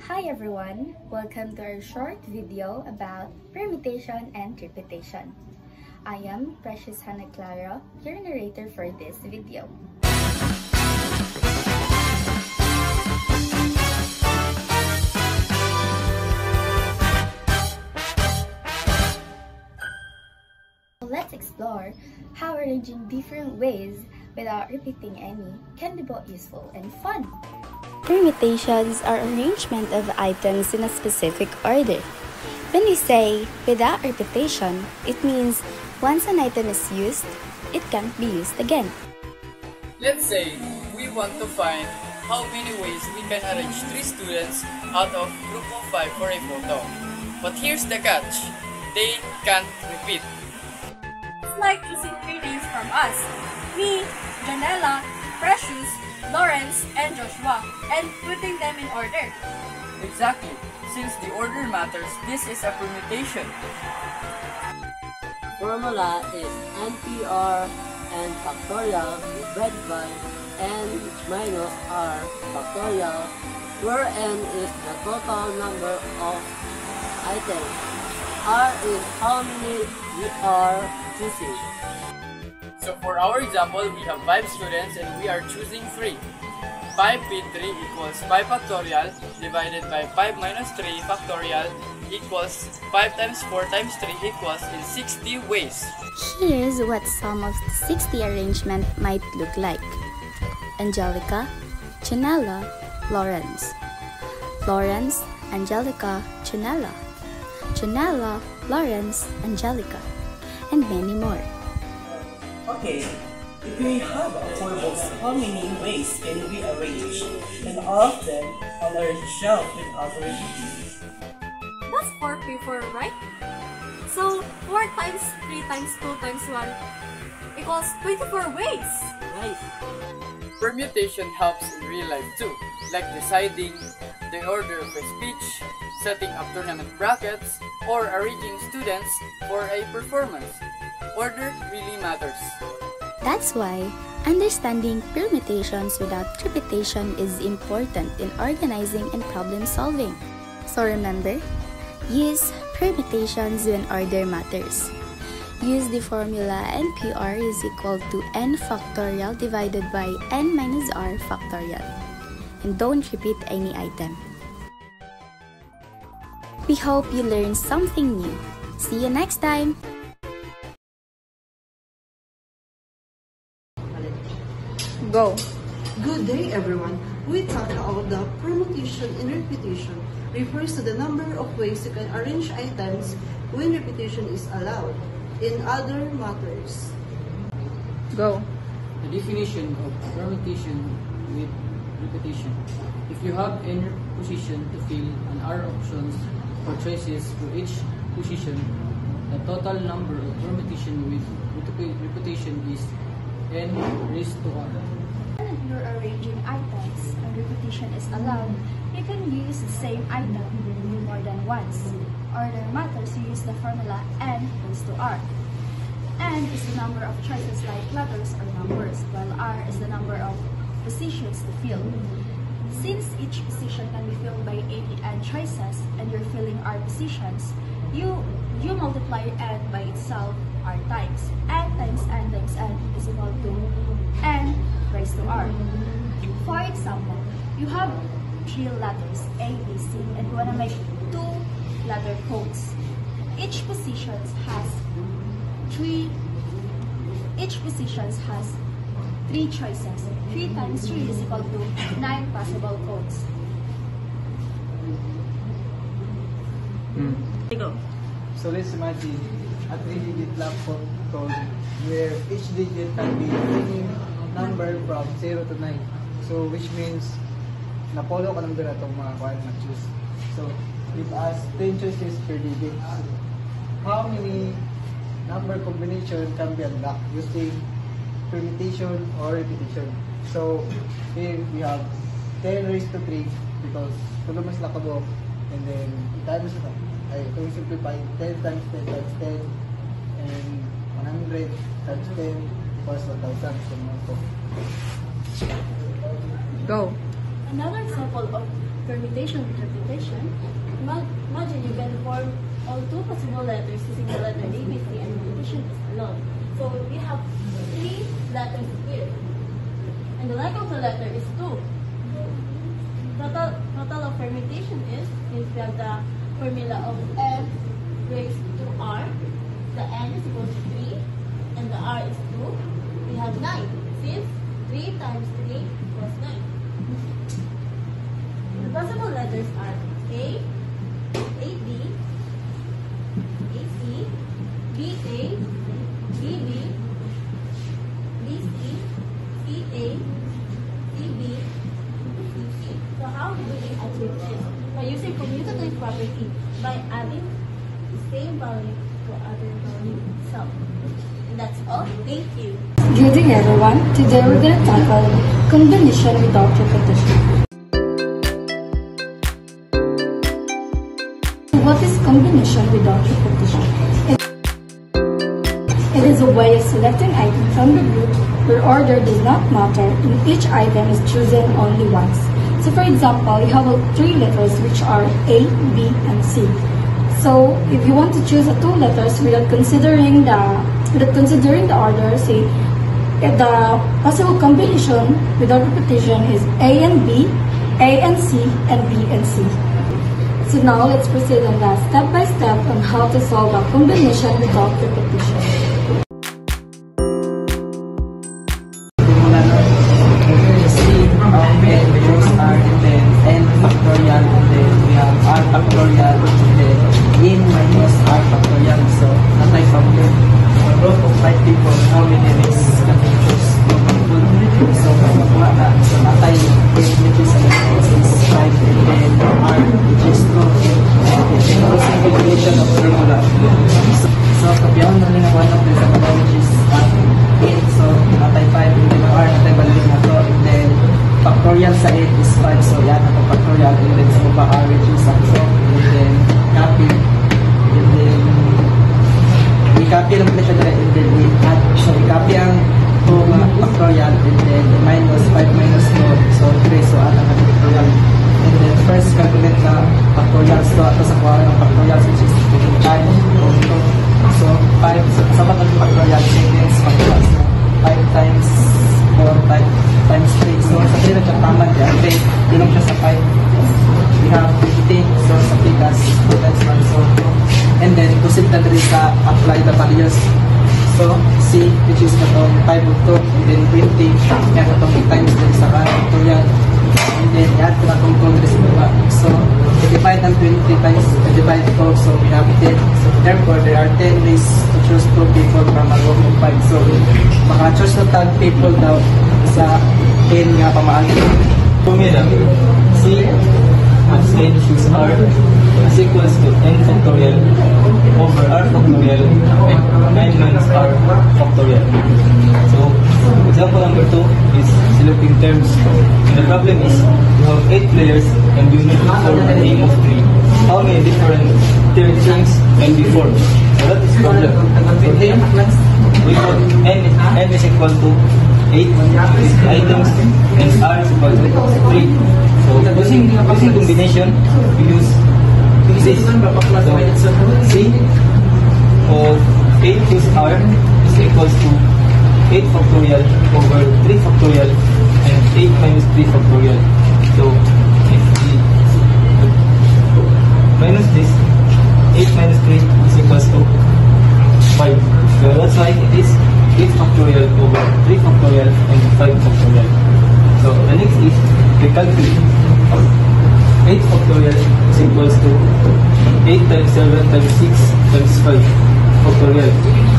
Hi everyone! Welcome to our short video about permutation and repetition. I am Precious Hannah Clara, your narrator for this video. Let's explore how arranging different ways without repeating any can be both useful and fun. Permutations are arrangement of items in a specific order. When we say without repetition, it means once an item is used, it can't be used again. Let's say we want to find how many ways we can arrange 3 students out of group of 5 for a photo. But here's the catch, they can't repeat. It's like choosing 3 names from us, me, Janella, Precious, Lawrence, and Joshua, and putting them in order. Exactly. Since the order matters, this is a permutation. Formula is NPR n factorial divided by n minus r factorial, where n is the total number of items. R is how many we are choosing. So for our example, we have 5 students and we are choosing 3. 5 with 3 equals 5 factorial divided by 5 minus 3 factorial equals 5 times 4 times 3 equals in 60 ways. Here's what some of the 60 arrangement might look like. Angelica, Janella, Lawrence. Lawrence, Angelica, Janella. Janella, Lawrence, Angelica. And many more. Okay, if we have a 4 books, how many ways can we arrange? And all of them on our shelf without repeating. That's 4 before, right? So 4 times 3 times 2 times 1 equals 24 ways. Right. Permutation helps in real life too, like deciding the order of a speech, setting up tournament brackets, or arranging students for a performance. Order really matters. That's why understanding permutations without repetition is important in organizing and problem solving. So remember, use permutations when order matters. Use the formula NPR is equal to n factorial divided by n minus r factorial. And don't repeat any item. We hope you learned something new. See you next time! Go. Good day, everyone. We talked about the permutation and repetition refers to the number of ways you can arrange items when repetition is allowed. In other matters. Go. The definition of permutation with repetition. If you have any position to fill and are options for choices for each position, the total number of permutation with repetition is n raised to r. When you're arranging items and repetition is allowed, you can use the same item more than once. Order matters, you use the formula n raised to r. N is the number of choices like letters or numbers, while r is the number of positions to fill. Since each position can be filled by any n choices and you're filling r positions, you multiply n by itself r times. N times n times n is equal to n raised to r. For example, you have 3 letters A, B, C, and you want to make 2 letter codes. Each position has 3 choices. 3 times 3 is equal to 9 possible codes. Go. So let's imagine a 3-digit laptop code where each digit can be any number from 0 to 9. So which means na-follow ka number na itong mga kuhaan na choose. So give us 10 choices per digit. How many number combination can be unlocked using permutation or repetition? So here we have 10 raised to 3 because tulo mas lakabo, and then times ito. Ay, ito yung simplify 10 times 10 times 10 and 100 times 10 equals 1,000. So, Go. Another example of permutation with repetition, imagine you can form all two possible letters using the letter A, B, C, and repetition is allowed. So we have 3 letters here. And the like of the letter is 2. Total of permutation is, if we have the formula of n raised to r, the n is equal to 3, and the r is 2, we have 9, since 3 times 3 equals 9. The possible letters are A, AB, AC, BA, BB, BC, CA, CB, CC. So how do we achieve this? By using commutative property, by adding the same value to other value itself. And that's all. Thank you. Good day everyone. Today we're going to tackle combination without repetition. What is combination without repetition? It is a way of selecting items from the group where order does not matter and each item is chosen only once. So for example, you have 3 letters which are A, B, and C. So if you want to choose 2 letters without considering the order, say the possible combination without repetition is A and B, A and C, and B and C. So now let's proceed on that step by step on how to solve a combination without repetition. N factorial, and then we have R factorial, and then N minus R factorial. So, natay problem. A group of 5 people, how many ways can we choose 2 people? So, so natay N which is is 5, and then R which is 2, and then simplification of formula. So, kapyawan na rin ang 1 of the formula which is N. So, natay 5, and then R, natay balik na to, and then factorial sa 8 is 5, so yan ako factorial, and then sa baba R which is sakso, and then copy, and then i-copy lang pala siya dito, and then i-add, so i-copy ang 2 factorial, and then minus 5 minus 2, so 3, so add ang factorial, and then first calculate na factorial, so ato sa kuha ng factorial which is 5, so 5, so kasama ng factorial, seconds factorial, 5 times 4 times 3. So, sa 3 nagkataman dyan, dilong siya sa 5. We have 50. So, sa pikas, 2 times 1. So, and then, proceed na rin sa apply the values. So, C, which is itong 5 of 2, and then 20. Kaya itong 8 times din sa factorial. And then, add ko na itong 2 rin sa baba. So, divide ng 20 times, divide 2. So, we have 10. So, therefore, there are 10 ways to choose 2 people from a group of 5. So, maka-choose na tag people daw sa N nga pamaagi. Formula C as N choose R is equals to N factorial over R factorial and 9 minus R factorial. So, example number 2 is selecting terms. And the problem is you have 8 players and you need to form a team of 3. How many different terms can be formed? So that is problem. So here, we put N is equal to 8 items and R is equal to 3. So using combination, we use this. So C of 8 plus R is equals to 8 factorial over 3 factorial and 8 minus 3 factorial. So if we minus this, 8 minus 3 is equals to 5. So that's why it is 8 factorial over 3 factorial and 5 factorial. So the next is we calculate 8 factorial is equals to 8 times 7 times 6 times 5 factorial.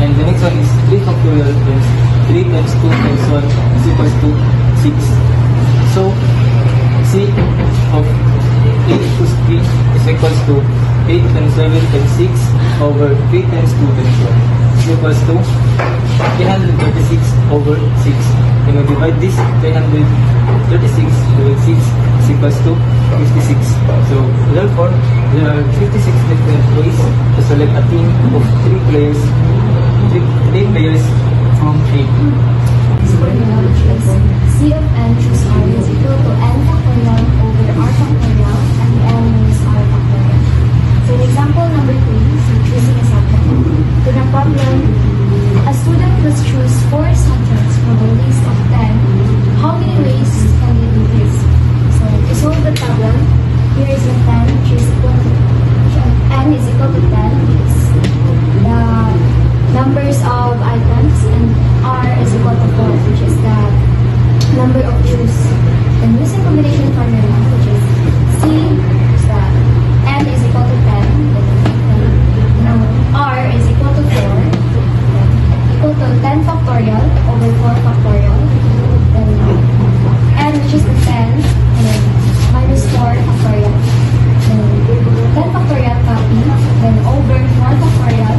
And the next one is 3 factorial times 3 times 2 times 1 is equals to 6. So C of 8 plus 3 is equals to 8 times 7 times 6 over 3 times 2 times 1 is equals to 336 over 6. When we divide this, 336 over 6 is equals to 56. So therefore, there are 56 different ways to select a team of 3 players from A. So we're going to choose C of n choose R is equal to n factorial over R factorial from a list of 10, how many ways can we do this? So to solve the problem, here is a 10 which is equal to n is equal to 10 is the numbers of items, and r is equal to 4, which is the number of choose. Then using combination formula, which is c is the n is equal to 10, then r is equal to 4, then equal to 10 factorial over 4 factorial, then n which is the 10, and then minus 4 factorial, then 10 factorial copy, then over 4 factorial,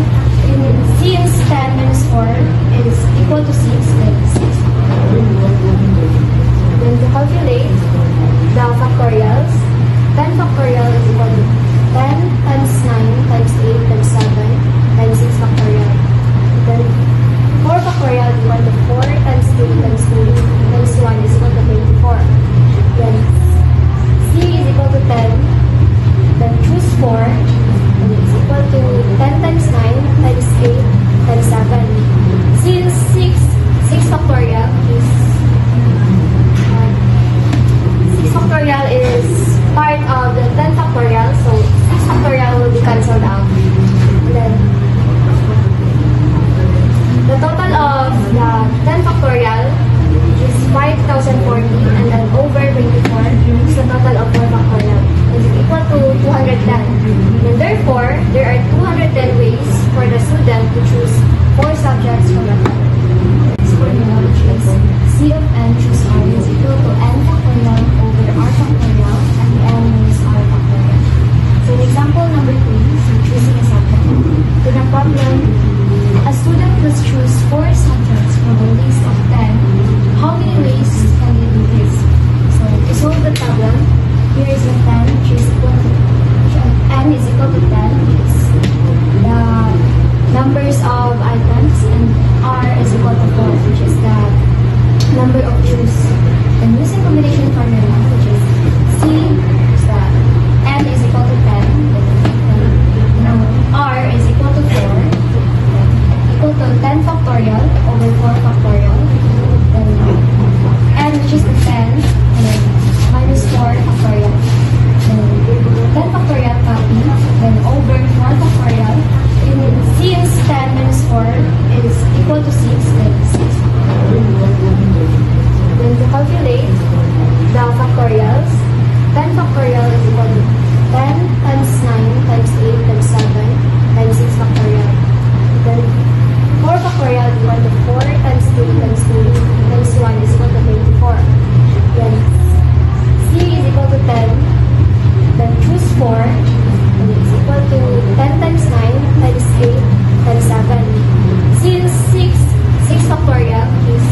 and then since 10 minus 4 is equal to 6, then 6 factorial. Then to calculate the factorials, 10 factorial is equal to 10 times 9 times 8 times 7 times 6 factorial. Then 4 factorial is equal to 4 times 2 times 2 times 1 is equal to 24. Then c is equal to 10. Then choose 4. And it's equal to 10 times 9 times 8 times 7. Since 6 factorial is factorial is part of the 10 factorial, so 6 factorial will be cancelled out. And then the total of the 10 factorial is 5040, and then over 24 is the total of 4 factorial, is equal to 210. And therefore, there are 210 ways for the student to choose 4 subjects from the next formula, which is c of n choose r is equal to n factorial over r factorial and n minus r factorial. So in example number 3, so choosing a subject. To the problem, a student must choose 4 subjects from a list of 10. How many ways can we do this? So to solve the problem, here is a 10 which is equal to n is equal to 10 is the numbers of items, and r is equal to 4, which is the number of choose. Then using combination formula, which is c is the n is equal to 10, then r is equal to 4, then equal to 10 factorial over 4 factorial, then n which is the 10, and then minus 4 factorial, then 10 factorial copy, then over 4 factorial, and since 10 minus 4 is equal to 6, then 6 factorial. Then to calculate the factorials, 10 factorial is equal to 10 times 9 times 8 times 7 times 6 factorial. Then 4 factorial is equal to 4 times 2 times 2 times 1 is equal to 24. Then c is equal to 10. Then choose 4, and it's equal to 10 times 9 times 8 times 7. Since 6 factorial is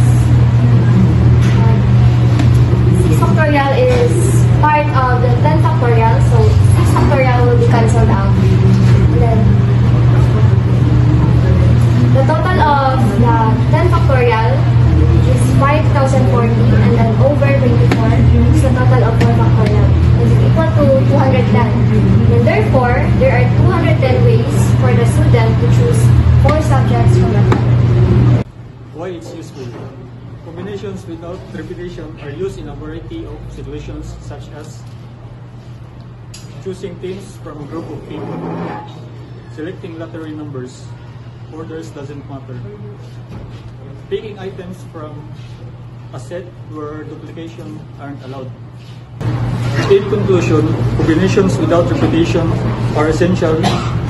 6 factorial is part of the 10 factorial, so 6 factorial will be cancelled out. And then the total of the 10 factorial is 5040, and then over 24 is the total of 4 factorial, is equal to 210. And therefore, there are 210 ways for the student to choose 4 subjects from the problem. Why it's useful? Combinations without repetition are used in a variety of situations, such as choosing teams from a group of people, selecting lottery numbers, orders doesn't matter, picking items from a set where duplication aren't allowed. In conclusion, combinations without repetition are essential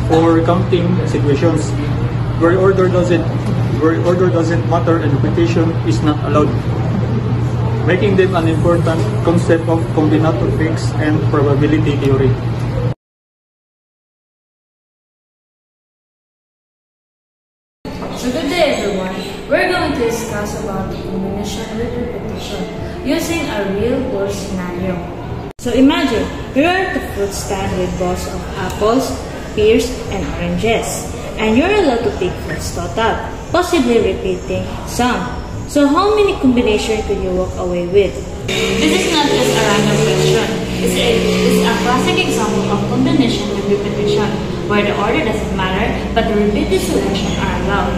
for counting situations where order doesn't matter and repetition is not allowed, making them an important concept of combinatorics and probability theory. So good day everyone, we're going to discuss about the combination with repetition using a real world scenario. So imagine, you're at the fruit stand with bowls of apples, pears, and oranges, and you're allowed to pick fruits total, possibly repeating some. So how many combinations could you walk away with? This is not just a random question. It's a classic example of combination with repetition, where the order doesn't matter, but the repeated selection are allowed.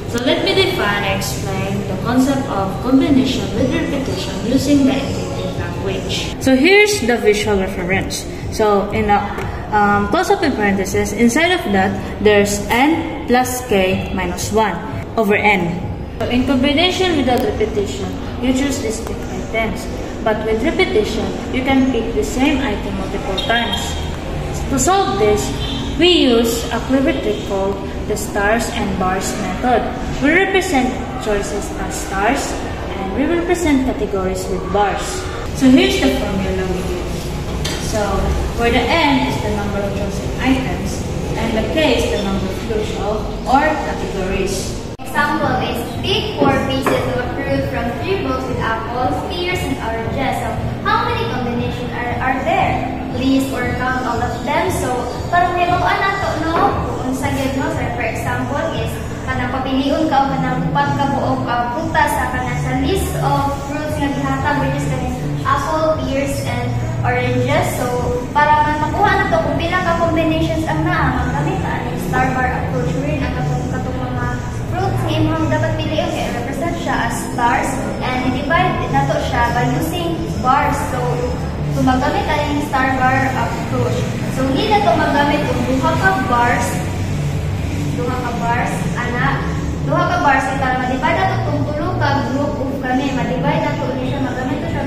So let me define on explain the concept of combination with repetition using the intuitive language. So here's the visual reference. So in a close open parenthesis, inside of that, there's n plus k minus 1 over n. So in combination without repetition, you choose distinct items. But with repetition, you can pick the same item multiple times. To solve this, we use a clever trick called the stars and bars method. We represent choices as stars, and we will present categories with bars. So here's the formula we use. So where the n is the number of chosen items, and the k is the number of crucial or categories. Example is pick 4 pieces of fruit from 3 bowls with apples, pears, and oranges. So how many combinations are there? List or count all of them. So parang may mga to, no? Kung sa no? So for example is kanang papiliun ka o kanang upat ka buong prutas sa kanang sa list of fruits nga gihatag, which is kanang apple, pears, and oranges. So para man makuha na to kung pila ka combinations ang naa, magkamit ka ang star bar approach rin ang katong mga fruits nga imong dapat piliun kaya represent siya as stars, and i-divide nato siya by using bars. So magamit ang star bar approach. So hindi na to magamit kung duha ka bars, ana, duha ka bars para ma-divide nato kung tulo ka group of kami, ma-divide nato ulit siya, magamit to siya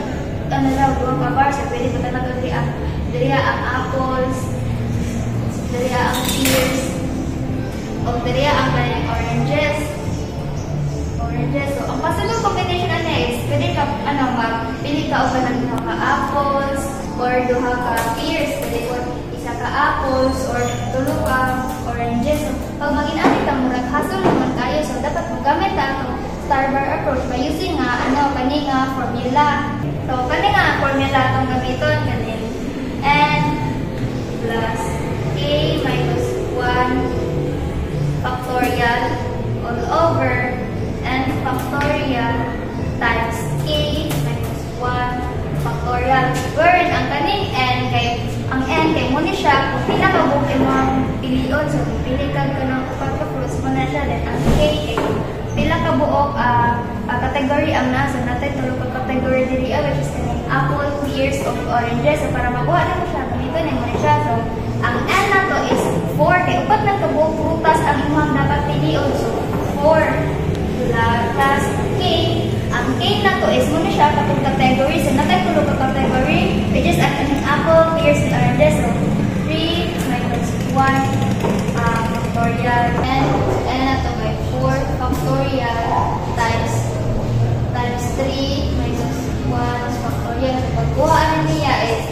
ano daw, duha ka bars, pwede ko talaga diri ang apples, diri ang pears, o diri ang oranges. So, ang possible combination na is, pwede ka, magpili ka o ka ng duha ka apples, or duha ka pears, pwede ko isa ka apples, or tulo ka oranges. So, pag mag-inamit ang murag hassle naman tayo, so dapat magamit ang star bar approach by using kani nga formula. So, kani nga formula itong gamiton, kani n plus k minus 1 factorial all over n factorial times k minus 1 factorial. Wherein ang kaning n kay mo ni siya kung pila ka buong imong pilion. So pili ka ng upat ka fruits mo na siya. Then ang k kay pila ka buong category ang nasa natin tulog ka category diri which is kaning apple, pears, of oranges. So para makuha na mo siya ganito na mo ni siya. So ang n na to is 4 kay upat na ka buong prutas ang imong dapat pilion. So 4 plus k. Ang k na to is muna siya katong category. So, natay-tulog ka category, which is ang apple, pears, and oranges. So, 3 minus 1 factorial. And na to by 4 factorial times 3 minus 1 factorial. So, pagkuhaan niya is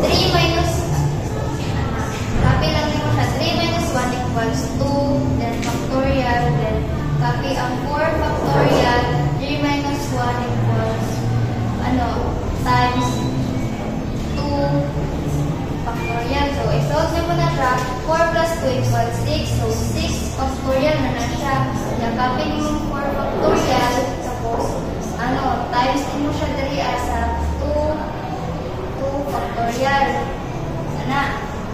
3 minus, copy lang nyo siya, 3 minus 1 equals 2, then factorial, then copy ang 4 factorial, 3 minus 1 equals, times 2 factorial. So, i-solve nyo mo na siya, 4 plus 2 equals 6. So, 6 factorial na na siya. Then, copy nyo yung 4 factorial, tapos, times nyo siya dali sa 2 factorial.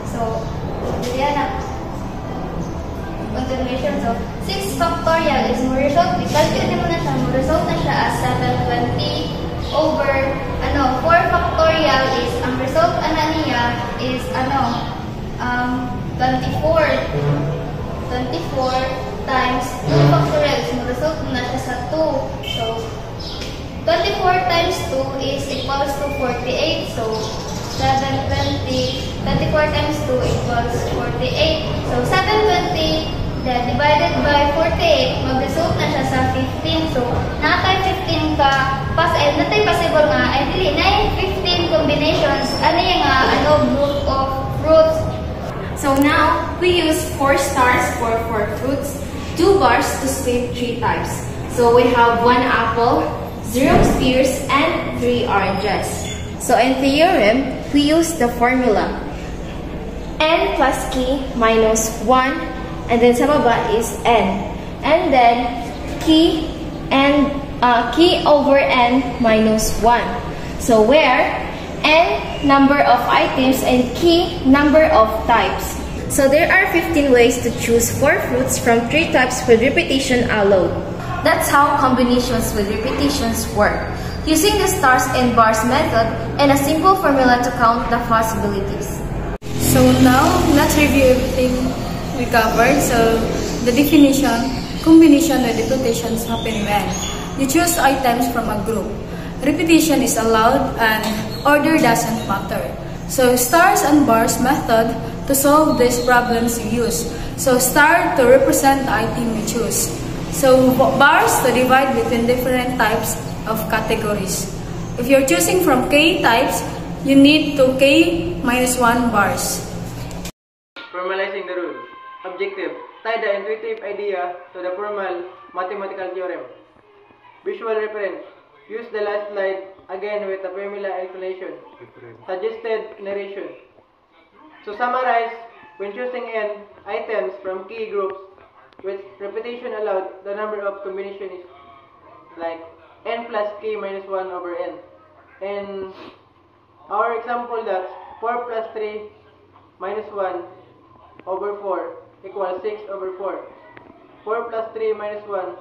So, dali na. Continuation. So, 6 factorial is more result. I-calculate mo na siya. More result na siya as 720 over 4 factorial is, ang result niya is 24 times 2 factorial is more result na siya sa 2. So, 24 times 2 is equals to 48. So, 24 times 2 equals 48. So, 720 divided by 48, mag-result na siya sa 15. So, natay 15 ka, natay possible nga, ay dili, na 15 combinations, group of fruits. So now, we use 4 stars for 4 fruits, 2 bars to state 3 types. So we have 1 apple, 0 pears, and 3 oranges. So in theorem, we use the formula n plus k minus 1, and then sa baba is n. And then k over n minus 1. So where n number of items and k number of types. So there are 15 ways to choose 4 fruits from 3 types with repetition allowed. That's how combinations with repetitions work, using the stars and bars method and a simple formula to count the possibilities. So now, let's review everything we covered. So the definition, combination with repetitions happen when you choose items from a group. Repetition is allowed and order doesn't matter. So stars and bars method to solve these problems you use. So star to represent the item you choose. So bars to divide between different types of categories. If you're choosing from K types, you need to K minus 1 bars. Formalizing the rule. Objective. Tie the intuitive idea to the formal mathematical theorem. Visual reference. Use the last slide again with the formula explanation. Suggested narration. To summarize, when choosing n items from key groups with repetition allowed, the number of combination is like n plus k minus 1 over n. And our example, that's 4 plus 3 minus 1 over 4 equals 6 over 4. 4 plus 3 minus 1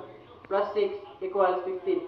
plus 6 equals 15.